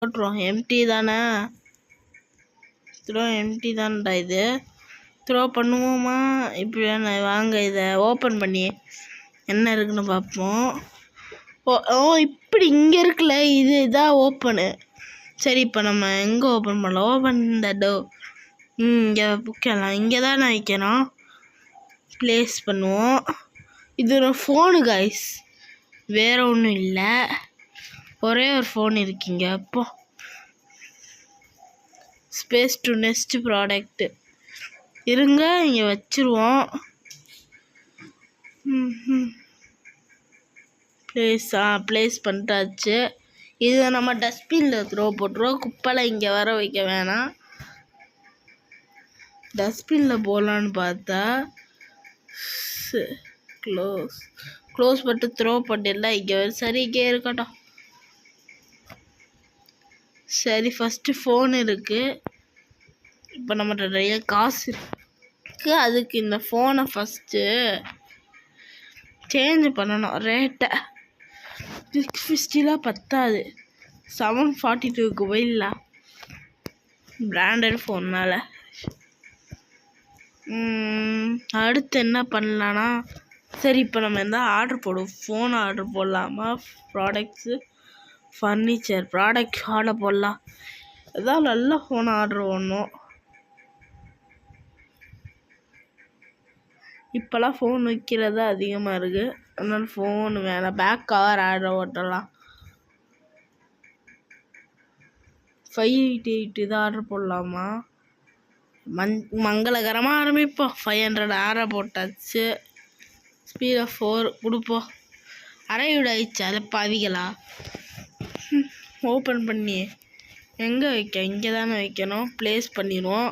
போட்டுருவோம். எம்டி தானே, throw empty தான்டா இது. த்ரோ பண்ணுவோமா? இப்படி வாங்க இதை ஓப்பன் பண்ணி என்ன இருக்குன்னு பார்ப்போம். ஓ இப்படி இங்கே இருக்குல்ல, இது இதான் ஓப்பனு. சரி இப்போ நம்ம எங்கே ஓப்பன் பண்ணலாம்? Open the door. இங்கே வைக்கலாம். இங்கே தான் நான் வைக்கணும். ப்ளேஸ் பண்ணுவோம். இது ஒரு ஃபோனு கைஸ், வேறு ஒன்றும் இல்லை. ஒரே ஒரு ஃபோன் இருக்குங்க. அப்போ ஸ்பேஸ் டு நெக்ஸ்ட் ப்ராடக்ட் இருங்க, இங்கே வச்சுருவோம். ப்ளேஸ் பண்ணிட்டாச்சு. இதை நம்ம டஸ்ட்பினில் த்ரோ போட்டுருவோம். குப்பையில் இங்கே வர வைக்க வேணாம், டஸ்ட்பினில் போகலான்னு பார்த்தா க்ளோஸ் பண்ணிட்டு த்ரோ பண்ணிடலாம். இங்கே சரி, இங்கே இருக்கட்டும். சரி, ஃபஸ்ட்டு ஃபோன் இருக்குது. இப்போ நம்மகிட்ட நிறைய காசு இருக்குது. அதுக்கு இந்த ஃபோனை ஃபஸ்ட்டு சேஞ்ச் பண்ணணும். ரேட்டை 650 பத்தாது, 742க்கு போயிடலாம். பிராண்டட் ஃபோன்னால. அடுத்து என்ன பண்ணலான்னா, சரி இப்போ நம்ம எந்த ஆர்டர் போடுவோம். ஃபோன் ஆர்டர் போடலாமா? ப்ராடக்ட்ஸு, ஃபர்னிச்சர், ப்ராடக்ட் ஆர்டர் போடலாம். எதாவது நல்ல ஃபோன் ஆர்டர் பண்ணணும். இப்போல்லாம் ஃபோன் விற்கிறது அதிகமாக இருக்குது, அதனால ஃபோன் வேணாம். பேக் கவர் ஆர்டர் ஓட்டலாம். 588 இதை ஆர்டர் போடலாமா? மங்களகரமாக ஆரம்பிப்போம். 500 ஆர்டர் போட்டாச்சு. ஸ்பீட் ஆஃப் 4 கொடுப்போம். அரைவிட ஆயிடுச்சு. அதை பாதிகளா ஓப்பன் பண்ணி எங்கே வைக்க? இங்கே தானே வைக்கணும். ப்ளேஸ் பண்ணிடுவோம்.